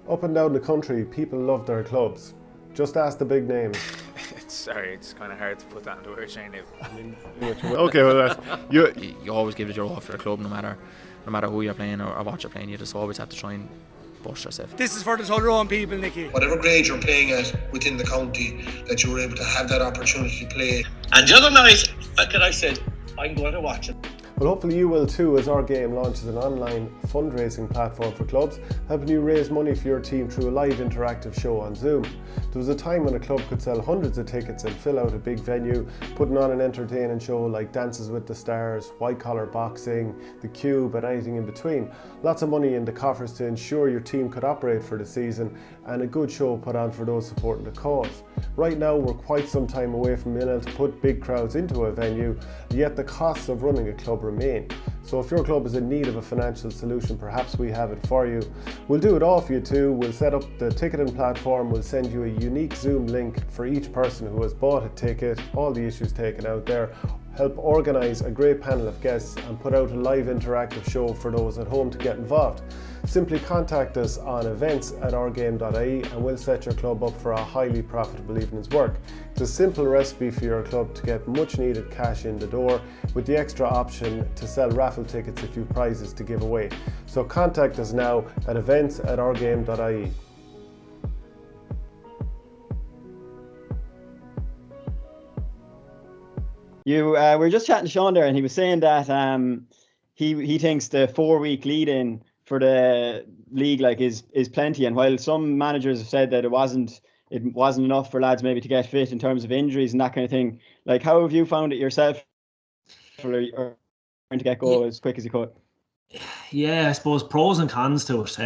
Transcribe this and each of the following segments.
Up and down the country, people love their clubs. Just ask the big names. Sorry, it's kind of hard to put that into words, Shane. Okay, well, you always give it your all for the club, no matter who you're playing or what you're playing. You just always have to try and push yourself. This is for the Tyrone people, Nicky. Whatever grade you're playing at within the county, that you were able to have that opportunity to play. And the other night, like I said, I'm going to watch it. Well, hopefully you will too, as Our Game launches an online fundraising platform for clubs, helping you raise money for your team through a live interactive show on Zoom. There was a time when a club could sell hundreds of tickets and fill out a big venue, putting on an entertaining show like Dances with the Stars, White Collar Boxing, The Cube and anything in between. Lots of money in the coffers to ensure your team could operate for the season, and a good show put on for those supporting the cause. Right now we're quite some time away from being able to put big crowds into a venue, yet the costs of running a club remain. So if your club is in need of a financial solution, perhaps we have it for you. We'll do it all for you too. We'll set up the ticketing platform, we'll send you a unique Zoom link for each person who has bought a ticket, all the issues taken out there, help organise a great panel of guests and put out a live interactive show for those at home to get involved. Simply contact us on events@ourgame.ie and we'll set your club up for a highly profitable evening's work. It's a simple recipe for your club to get much needed cash in the door, with the extra option to sell raffle tickets if you've prizes to give away. So contact us now at events@ourgame.ie. You were just chatting to Sean there, and he was saying that he thinks the 4-week lead-in for the league is plenty. And while some managers have said that it wasn't enough for lads maybe to get fit in terms of injuries and that kind of thing, how have you found it yourself? Or trying to get go as quick as you could? Yeah, I suppose pros and cons to it.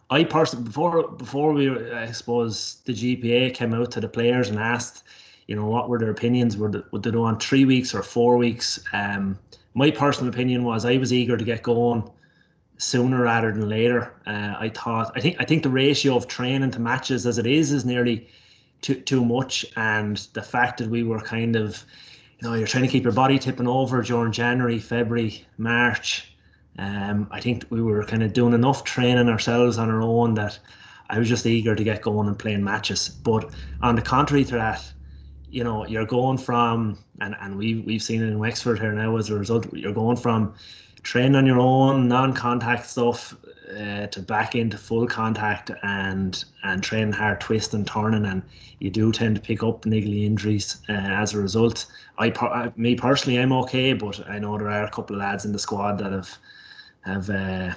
I personally, before we, I suppose the GPA came out to the players and asked, what were their opinions? Would they do on 3 weeks or 4 weeks? My personal opinion was I was eager to get going sooner rather than later. I think the ratio of training to matches as it is nearly too much, and the fact that we were kind of, you're trying to keep your body tipping over during January, February, March. I think we were kind of doing enough training ourselves on our own that I was just eager to get going and playing matches. But on the contrary to that, you're going from, and we've seen it in Wexford here now as a result, you're going from training on your own, non-contact stuff, to back into full contact and training hard, twist and turning, and you do tend to pick up niggly injuries as a result. Me personally, I'm okay, but I know there are a couple of lads in the squad that have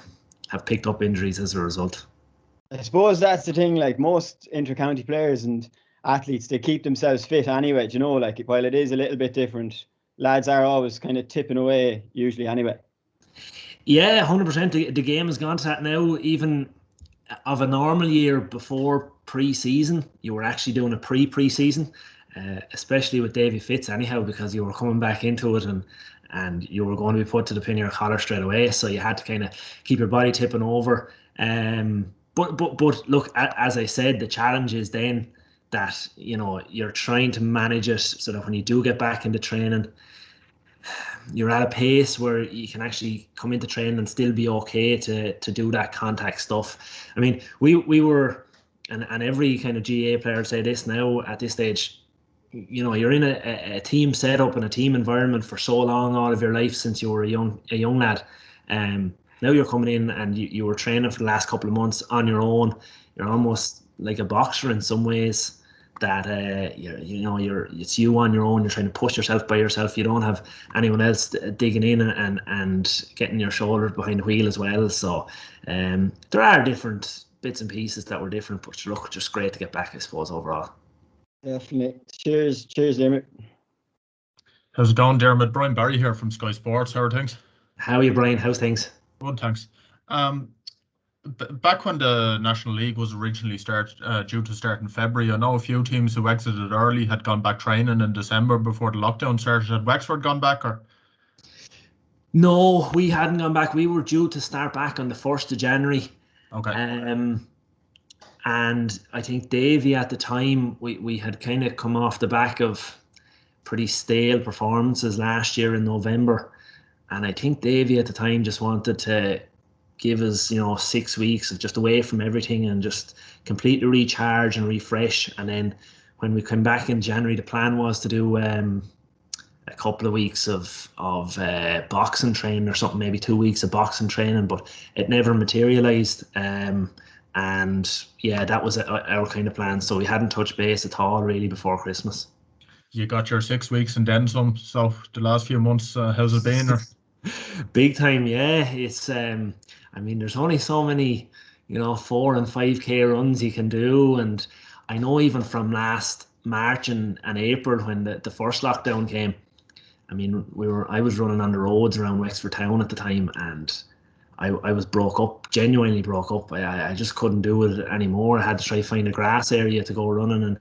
picked up injuries as a result. I suppose that's the thing, most inter-county players and athletes, they keep themselves fit anyway, while it is a little bit different, lads are always kind of tipping away usually anyway. Yeah, 100%. The game has gone to that now. Even of a normal year before pre-season, you were actually doing a pre-season, especially with Davy Fitz anyhow, because you were coming back into it and you were going to be put to the pin of your collar straight away, so you had to kind of keep your body tipping over. But look, as I said, the challenge is then that you're trying to manage it so that when you do get back into training, you're at a pace where you can actually come into training and still be okay to do that contact stuff. I mean, we were, and every kind of GA player say this now at this stage, you're in a team setup and a team environment for so long, all of your life since you were a young lad. Now you're coming in and you were training for the last couple of months on your own. You're almost like a boxer in some ways, that it's you on your own. You're trying to push yourself by yourself. You don't have anyone else digging in and getting your shoulders behind the wheel as well. So there are different bits and pieces that were different, but look, just great to get back, I suppose, overall. Definitely. Cheers, Diarmuid. How's it going, Diarmuid? Brian Barry here from Sky Sports. How are things? How are you, Brian? How's things? Good, thanks. Back when the National League was originally due to start in February, I know a few teams who exited early had gone back training in December before the lockdown started. Had Wexford gone back, or? No, we hadn't gone back. We were due to start back on the 1st of January. Okay. And I think Davy at the time, we had kind of come off the back of pretty stale performances last year in November. And I think Davy at the time just wanted to give us, 6 weeks of just away from everything and just completely recharge and refresh. And then when we came back in January, the plan was to do a couple of weeks of boxing training or something, maybe 2 weeks of boxing training, but it never materialized. And yeah, that was our kind of plan. So we hadn't touched base at all really before Christmas. You got your 6 weeks and then some. So the last few months, how's it been? Big time, yeah. It's there's only so many 4 and 5K runs you can do, and I know even from last March and April when the first lockdown came, I was running on the roads around Wexford town at the time, and I was broke up, genuinely broke up. I just couldn't do it anymore. I had to try to find a grass area to go running,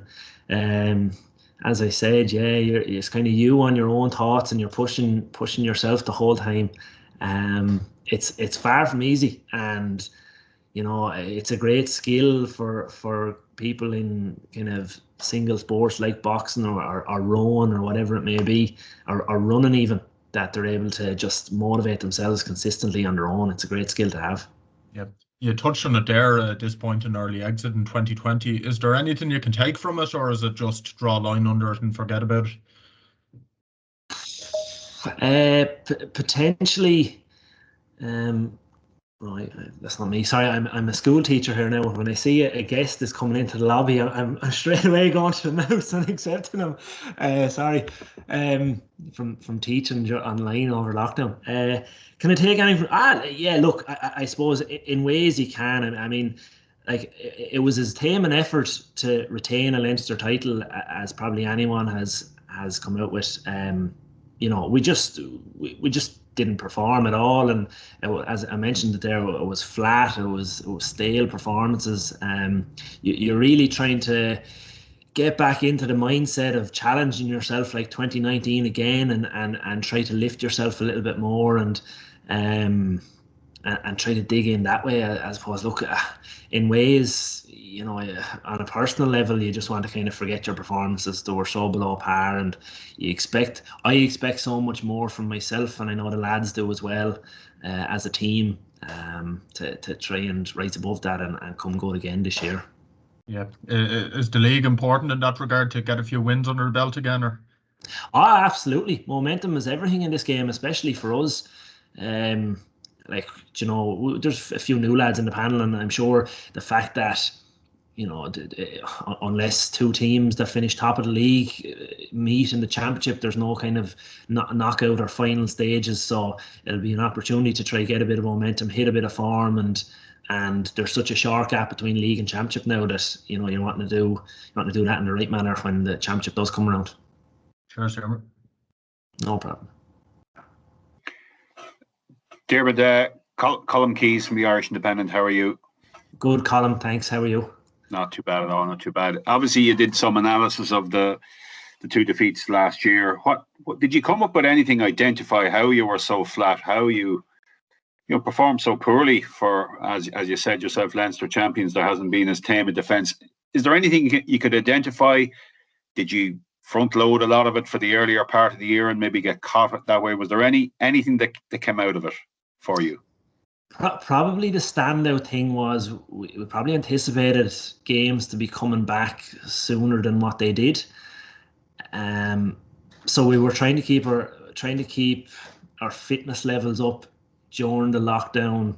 and as I said, yeah, it's kind of you on your own thoughts, and you're pushing yourself the whole time. It's far from easy, and it's a great skill for people in kind of single sports like boxing or rowing or whatever it may be, or running even, that they're able to just motivate themselves consistently on their own. It's a great skill to have. Yep. You touched on it there at this point in early exit in 2020. Is there anything you can take from it, or is it just draw a line under it and forget about it? Potentially. Right, that's not me. Sorry, I'm a school teacher here now. When I see a guest is coming into the lobby, I'm straight away going to the mouse and accepting them. Sorry, from teaching online over lockdown. Can I take anything? Yeah. Look, I suppose in ways you can. I mean, like it was as tame an effort to retain a Leinster title as probably anyone has come out with. We just didn't perform at all, and as I mentioned there, it was flat. It was stale performances. You're really trying to get back into the mindset of challenging yourself like 2019 again, and try to lift yourself a little bit more, and try to dig in that way. I suppose, look, in ways, on a personal level, you just want to kind of forget your performances. They were so below par, and I expect so much more from myself, and I know the lads do as well, as a team, to try and rise above that and come good again this year. Yeah. Is the league important in that regard, to get a few wins under the belt again, or? Absolutely. Momentum is everything in this game, especially for us. There's a few new lads in the panel, and I'm sure the fact that unless two teams that finish top of the league meet in the championship, there's no kind of knockout or final stages, so it'll be an opportunity to try get a bit of momentum, hit a bit of form, and there's such a short gap between league and championship now that you want to do that in the right manner when the championship does come around. Sure, sir. No problem. Diarmuid, Colm Keys from the Irish Independent. How are you? Good, Colm. Thanks. How are you? Not too bad at all. Not too bad. Obviously, you did some analysis of the two defeats last year. What did you come up with? Anything? Identify how you were so flat? How you performed so poorly for, as you said yourself, Leinster champions? There hasn't been as tame a defence. Is there anything you could identify? Did you front load a lot of it for the earlier part of the year and maybe get caught that way? Was there anything that came out of it for you? Probably the standout thing was we probably anticipated games to be coming back sooner than what they did. So we were trying to keep our fitness levels up during the lockdown,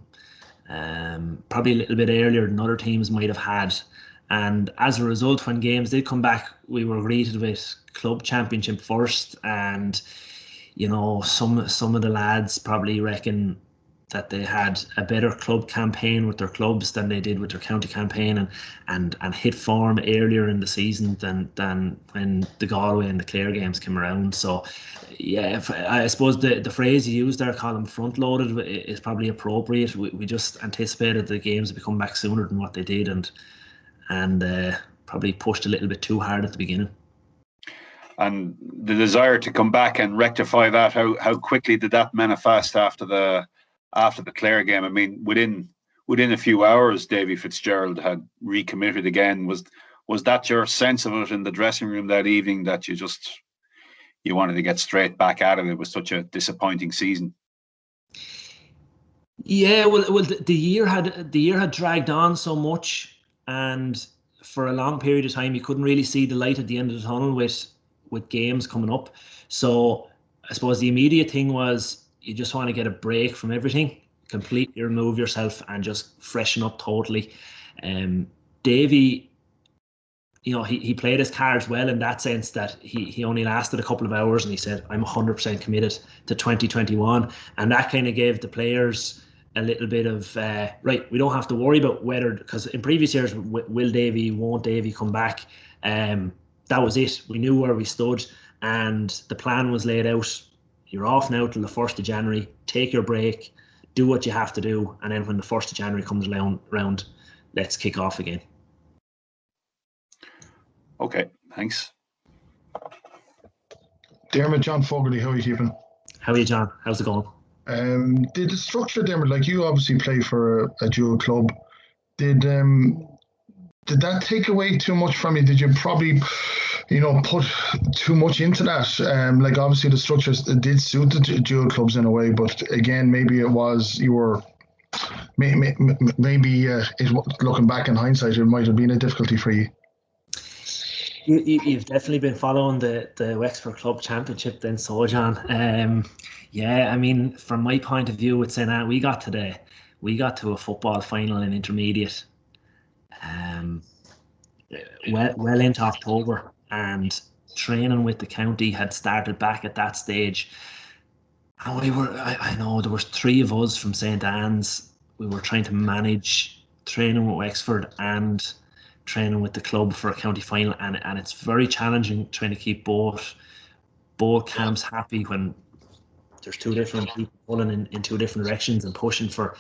probably a little bit earlier than other teams might have had. And as a result, when games did come back, we were greeted with club championship first, and some of the lads probably reckon that they had a better club campaign with their clubs than they did with their county campaign, and hit form earlier in the season than when the Galway and the Clare games came around. So yeah, I suppose the phrase you used there, Colin, front loaded, is probably appropriate. We just anticipated the games would come back sooner than what they did, and probably pushed a little bit too hard at the beginning. And the desire to come back and rectify that, how quickly did that manifest after the Clare game? I mean, within a few hours, Davy Fitzgerald had recommitted again. Was that your sense of it in the dressing room that evening, that you wanted to get straight back at it? It was such a disappointing season. Yeah, well, the year had dragged on so much, and for a long period of time, you couldn't really see the light at the end of the tunnel with games coming up. So I suppose the immediate thing was you just want to get a break from everything, completely remove yourself, and just freshen up totally. Davy, he played his cards well in that sense that he only lasted a couple of hours, and he said, "I'm 100% committed to 2021," and that kind of gave the players a little bit of right. We don't have to worry about whether, because in previous years, will Davy, won't Davy come back? That was it. We knew where we stood, and the plan was laid out. You're off now till the 1st of January. Take your break, do what you have to do, and then when the 1st of January comes around, let's kick off again. Okay, thanks. Diarmuid, John Fogarty, how are you keeping? How are you, John? How's it going? Did the structure, Diarmuid, like you obviously play for a dual club, did that take away too much from you? Did you probably, put too much into that? Like obviously the structures did suit the dual clubs in a way, but again, maybe it was you were. Maybe looking back in hindsight, it might have been a difficulty for you. You've definitely been following the Wexford Club Championship then, so John. Yeah, I mean, from my point of view with St. Anne, we got to a football final in intermediate, well into October, and training with the county had started back at that stage. And I know there was 3 of us from St. Anne's. We were trying to manage training with Wexford and training with the club for a county final, and it's very challenging trying to keep both camps happy when there's 2 different people pulling in 2 different directions and pushing for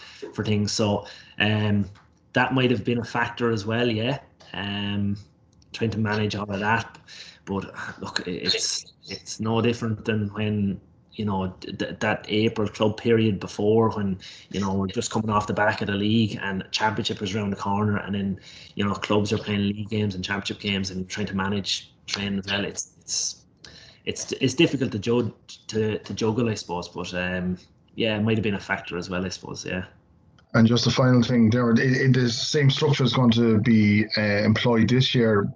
things. So that might have been a factor as well, yeah. Trying to manage all of that, but look, it's no different than when that April club period before, when we're just coming off the back of the league and championship is around the corner, and then clubs are playing league games and championship games and trying to manage training as well. It's difficult to juggle, I suppose, but yeah, it might have been a factor as well, I suppose. Yeah. And just the final thing there, the same structure is going to be employed this year.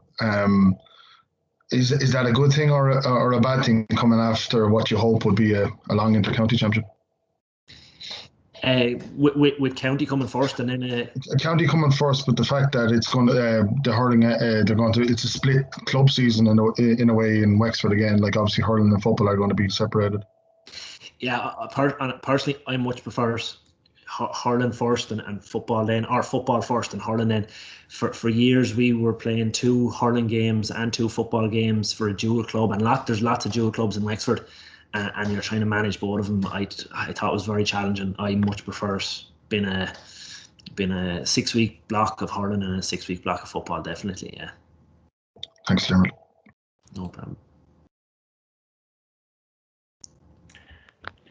Is that a good thing or a bad thing coming after what you hope would be a long inter-county championship? With county coming first, and then a county coming first, but the fact that it's going to the hurling, it's a split club season in a way in Wexford again. Like obviously hurling and football are going to be separated. Yeah, personally, I much prefer hurling first and football then, or football first and hurling then. For years we were playing 2 hurling games and 2 football games for a dual club, and there's lots of dual clubs in Wexford, and you're trying to manage both of them. I thought it was very challenging. I much prefer being a 6-week block of hurling and a 6-week block of football, definitely. Yeah. Thanks, Diarmuid. No problem.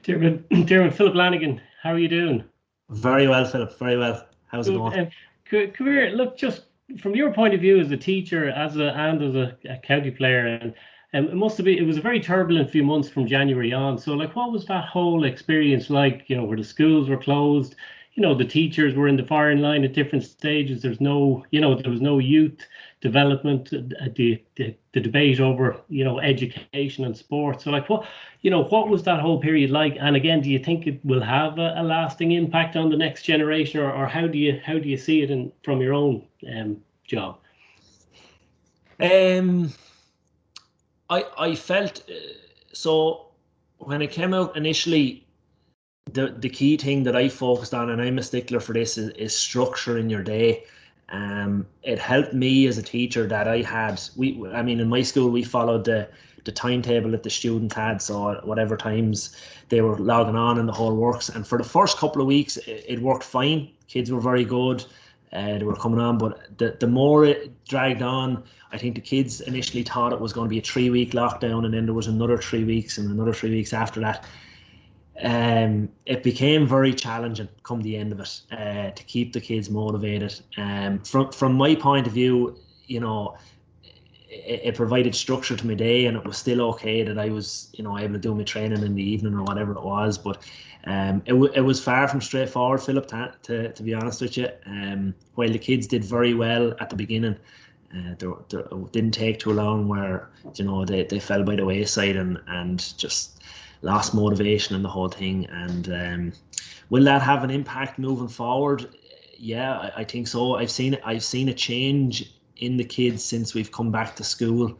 Diarmuid, Philip Lanigan, how are you doing? Very well, Philip. Very well. How's it going? Come here. Look, just from your point of view as a teacher, and as a county player, and it was a very turbulent few months from January on. So, like, what was that whole experience like? Where the schools were closed, the teachers were in the firing line at different stages. There was no youth development, the debate over education and sport. So, like, what was that whole period like? And again, do you think it will have a lasting impact on the next generation, or how do you see it from your own job? I felt so when it came out initially. The key thing that I focused on, and I'm a stickler for this, is structure in your day. It helped me as a teacher that I had. In my school we followed the timetable that the students had, so whatever times they were logging on and the whole works. And for the first couple of weeks, it worked fine. Kids were very good. They were coming on, but the more it dragged on, I think the kids initially thought it was going to be a 3-week lockdown, and then there was another 3 weeks and another 3 weeks after that. It became very challenging come the end of it to keep the kids motivated. From my point of view, it provided structure to my day, and it was still okay that I was, able to do my training in the evening or whatever it was. But it was far from straightforward, Philip, to be honest with you. While the kids did very well at the beginning, it didn't take too long where they fell by the wayside and just lost motivation and the whole thing. And will that have an impact moving forward? Yeah, I think so. I've seen a change in the kids since we've come back to school.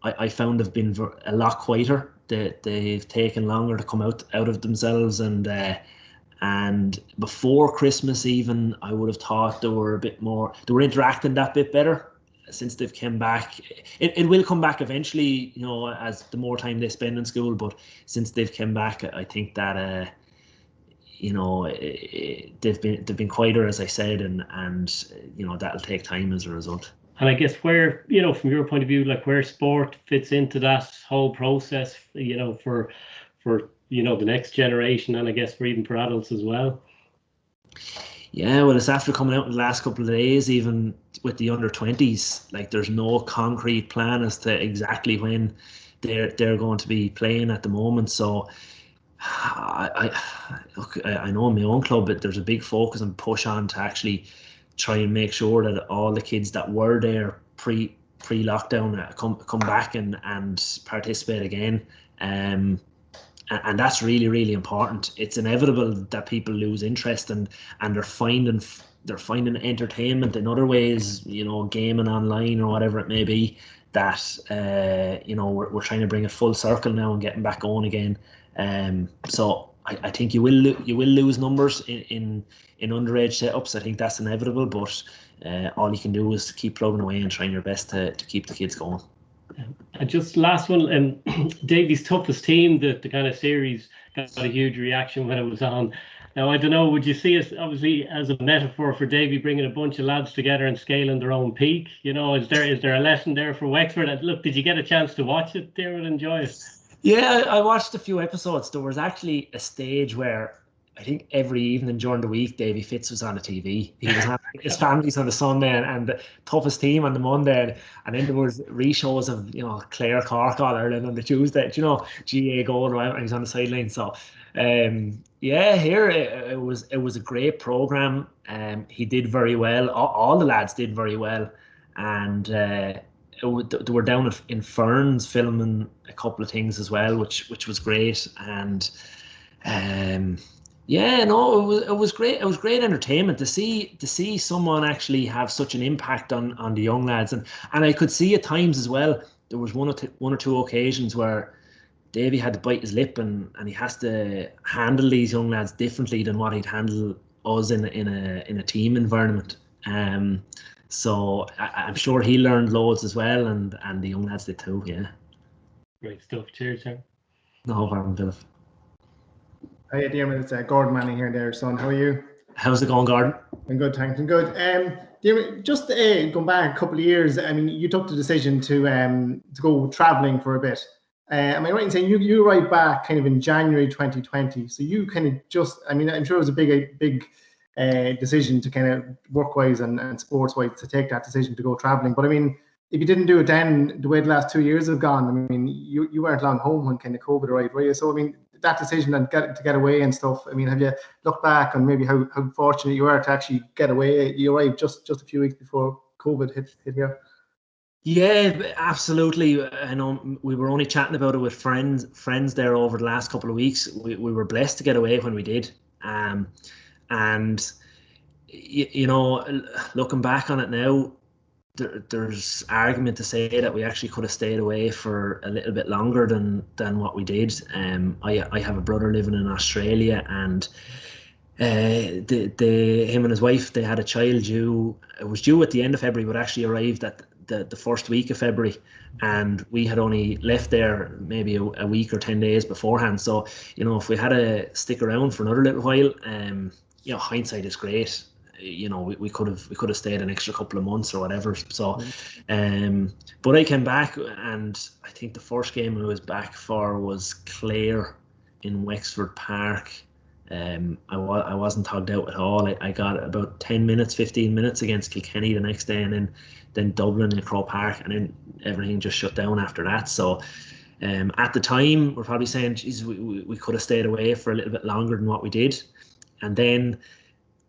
I found they've been a lot quieter. They've taken longer to come out of themselves, and before Christmas even, I would have thought they were interacting that bit better. Since they've come back, it will come back eventually, as the more time they spend in school. But since they've come back, I think that they've been quieter, as I said, and that'll take time as a result. And I guess where, from your point of view, like where sport fits into that whole process, for the next generation, and I guess for adults as well. Yeah, well, it's after coming out in the last couple of days, even with the under-20s, like there's no concrete plan as to exactly when they're going to be playing at the moment. So I know in my own club, but there's a big focus and push on to actually try and make sure that all the kids that were there pre-lockdown come back and participate again. And that's really, really important. It's inevitable that people lose interest and they're finding entertainment in other ways, gaming online or whatever it may be, that we're trying to bring it full circle now and getting back going again. So I think you will lose numbers in underage setups. I think that's inevitable, but all you can do is keep plugging away and trying your best to keep the kids going. And just last one, Davy's toughest team, the kind of series got a huge reaction when it was on. Now, I don't know, would you see it obviously as a metaphor for Davy bringing a bunch of lads together and scaling their own peak? Is there a lesson there for Wexford? And look, did you get a chance to watch it there and enjoy it? Yeah, I watched a few episodes. There was actually a stage where I think every evening during the week, Davy Fitz was on the TV. He was on his family's on the Sunday and the toughest team on the Monday, and then there was re-shows of Clare Cork All Ireland on the Tuesday. GA goal right when he was on the sideline. So here it was a great program. He did very well. All the lads did very well, and they were down in Ferns filming a couple of things as well, which was great. And it was great. It was great entertainment to see someone actually have such an impact on the young lads, and I could see at times as well. There was one or two occasions where Davy had to bite his lip, and he has to handle these young lads differently than what he'd handle us in a team environment. So I'm sure he learned loads as well, and the young lads did too. Yeah. Great stuff. Cheers, sir. No problem, Philip. Hi, Diarmuid. It's Gordon Manning here, there, son. How are you? How's it going, Gordon? I'm good, thanks. I'm good. Diarmuid, just going back a couple of years, I mean, you took the decision to go travelling for a bit. Am I right in saying you arrived back kind of in January 2020? So you kind of I'm sure it was a big decision to kind of work-wise and sports-wise to take that decision to go travelling. But I mean, if you didn't do it then, the way the last 2 years have gone, I mean, you weren't long home when kind of COVID arrived, were you? So I mean, that decision and to get away and stuff, I mean, have you looked back on maybe how fortunate you were to actually get away? You arrived just a few weeks before COVID hit here. Yeah, absolutely. I know we were only chatting about it with friends there over the last couple of weeks. We were blessed to get away when we did. And looking back on it now, there's argument to say that we actually could have stayed away for a little bit longer than what we did. I have a brother living in Australia, and him and his wife, they had a child due. It was due at the end of February, but actually arrived at the first week of February, and we had only left there maybe a week or 10 days beforehand. So if we had to stick around for another little while, hindsight is great. We could have stayed an extra couple of months or whatever. So but I came back, and I think the first game I was back for was Clare in Wexford Park, I wasn't tugged out at all. I got about 10 minutes, 15 minutes against Kilkenny the next day, and then Dublin and Croke Park, and then everything just shut down after that. So at the time, we're probably saying, geez, we could have stayed away for a little bit longer than what we did. And then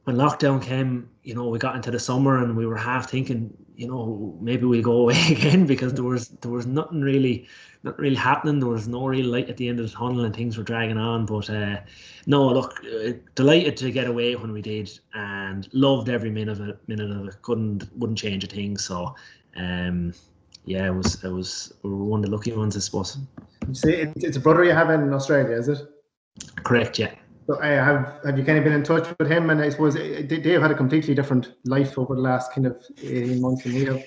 when lockdown came, you know, we got into the summer and we were half thinking, you know, maybe we'll go away again, because there was not really happening. There was no real light at the end of the tunnel, and things were dragging on. But no, look, delighted to get away when we did, and loved every minute of it. Wouldn't change a thing. So yeah, it was we were one of the lucky ones, I suppose. You say it's a brother you have in Australia, is it? Correct, yeah. So have you kind of been in touch with him? And I suppose they've had a completely different life over the last kind of 18 months than we have.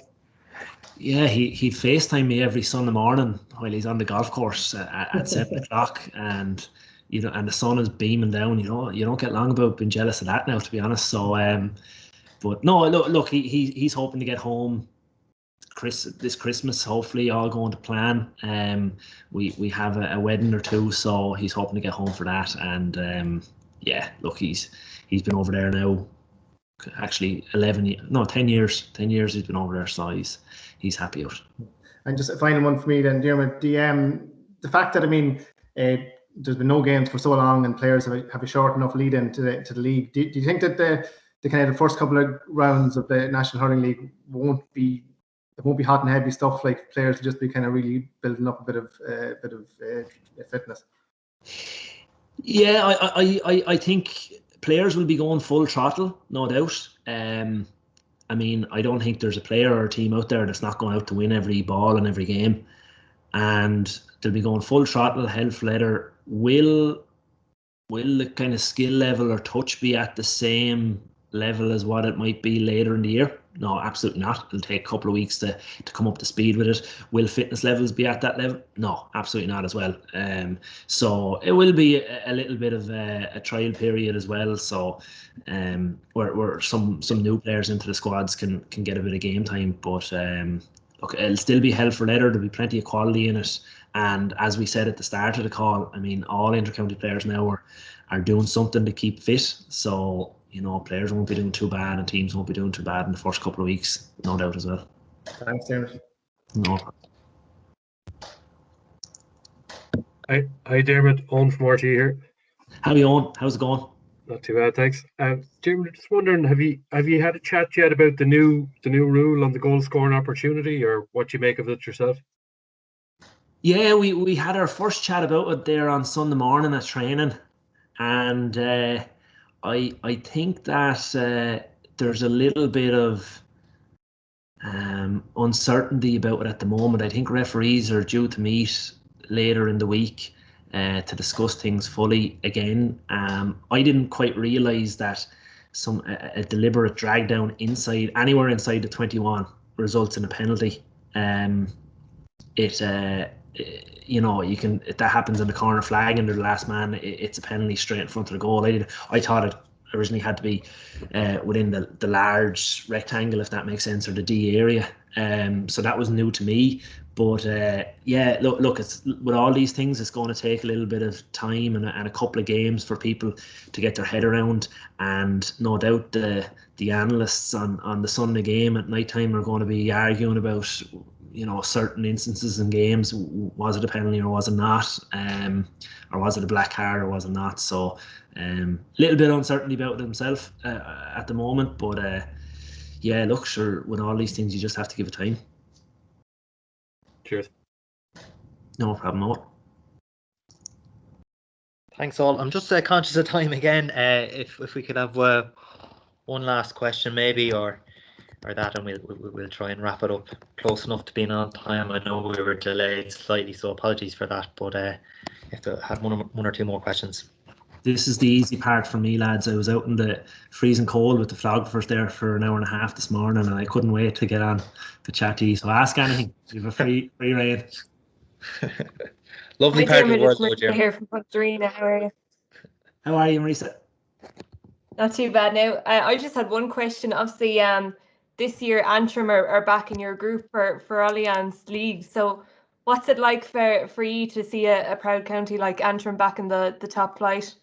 Yeah, he'd FaceTime me every Sunday morning while he's on the golf course at 7 o'clock, and you know, and the sun is beaming down. You don't get long about being jealous of that now, to be honest. So, but no, look, he's hoping to get home this Christmas, hopefully all going to plan. We have a wedding or two, so he's hoping to get home for that. And yeah, look, he's been over there now, actually 10 years he's been over there, so he's happy out. And just a final one for me then, Diarmuid, the fact that, I mean, there's been no games for so long and players have a short enough lead into the league. Do you think that the kind of the first couple of rounds of the National Hurling League won't be hot and heavy stuff, like players will just be kind of really building up a bit of fitness? Yeah, I think players will be going full throttle, no doubt. I mean, I don't think there's a player or a team out there that's not going out to win every ball and every game, and they'll be going full throttle, hell for leather. Will the kind of skill level or touch be at the same level as what it might be later in the year? No, absolutely not. It'll take a couple of weeks to come up to speed with it. Will fitness levels be at that level? No, absolutely not as well. So it will be a little bit of a trial period as well. So where some new players into the squads can get a bit of game time. But look, it'll still be hell for leather. There'll be plenty of quality in it. And as we said at the start of the call, I mean, all inter-county players now are doing something to keep fit. So, you know, players won't be doing too bad and teams won't be doing too bad in the first couple of weeks, no doubt as well. Thanks, Diarmuid. No. Hi Diarmuid, Owen from RT here. How are you, Owen? How's it going? Not too bad, thanks. Diarmuid, just wondering, have you had a chat yet about the new rule on the goal scoring opportunity, or what you make of it yourself? Yeah, we had our first chat about it there on Sunday morning at training, and I think that there's a little bit of uncertainty about it at the moment. I think referees are due to meet later in the week to discuss things fully again. I didn't quite realise that a deliberate drag down anywhere inside the 21 results in a penalty. You know, if that happens in the corner flag and they're the last man, it's a penalty straight in front of the goal. I thought it originally had to be within the large rectangle, if that makes sense, or the D area. So that was new to me. But yeah, look, it's with all these things, it's going to take a little bit of time and a couple of games for people to get their head around. And no doubt the analysts on the Sunday game at night time are going to be arguing about, you know, certain instances in games. Was it a penalty or was it not? Or was it a black card or was it not? So a little bit uncertainty about it himself at the moment. But yeah, look, sure, with all these things, you just have to give it time. Cheers. No problem, Owen. Thanks all. I'm just conscious of time again. If we could have one last question maybe, or that, and we'll try and wrap it up close enough to being on time. I know we were delayed slightly, so apologies for that, but if I had one or two more questions. This is the easy part for me, lads. I was out in the freezing cold with the photographers there for an hour and a half this morning, and I couldn't wait to get on the chat to you. So ask anything. You have a free rein. Lovely part of the world, though, Jim. Here from Pontarina. How are you? How are you, Marisa? Not too bad now. I just had one question. Obviously, this year Antrim are back in your group for Allianz League. So what's it like for you to see a proud county like Antrim back in the top flight?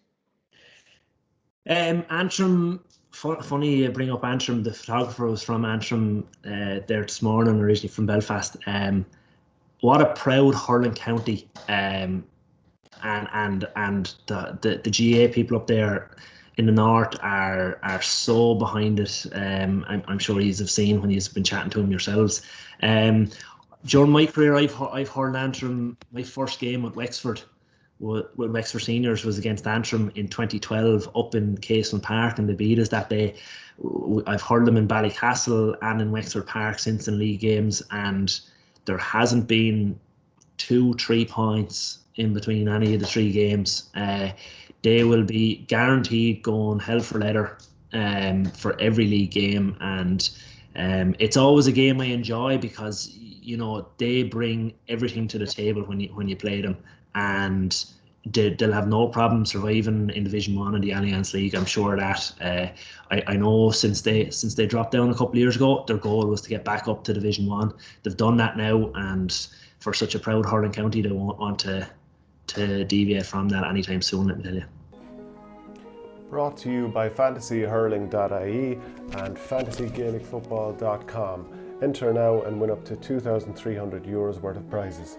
Antrim, funny you bring up Antrim. The photographer was from Antrim there this morning, originally from Belfast. What a proud hurling county, and the GA people up there in the north are so behind it. I'm sure you have seen when you've been chatting to them yourselves. During my career, I've hurled Antrim. My first game with Wexford Seniors was against Antrim in 2012 up in Caseland Park, and they beat us that day. I've hurled them in Ballycastle and in Wexford Park since in league games, and there hasn't been 2-3 points in between any of the 3 games. They will be guaranteed going hell for leather for every league game, and it's always a game I enjoy because they bring everything to the table when you play them, and they'll have no problem surviving in Division 1 in the Alliance League. I'm sure of that. I know since they dropped down a couple of years ago, their goal was to get back up to Division 1. They've done that now, and for such a proud hurling county, they won't want to deviate from that anytime soon, let me tell you. Brought to you by fantasyhurling.ie and fantasygaelicfootball.com. Enter now and win up to €2,300 worth of prizes.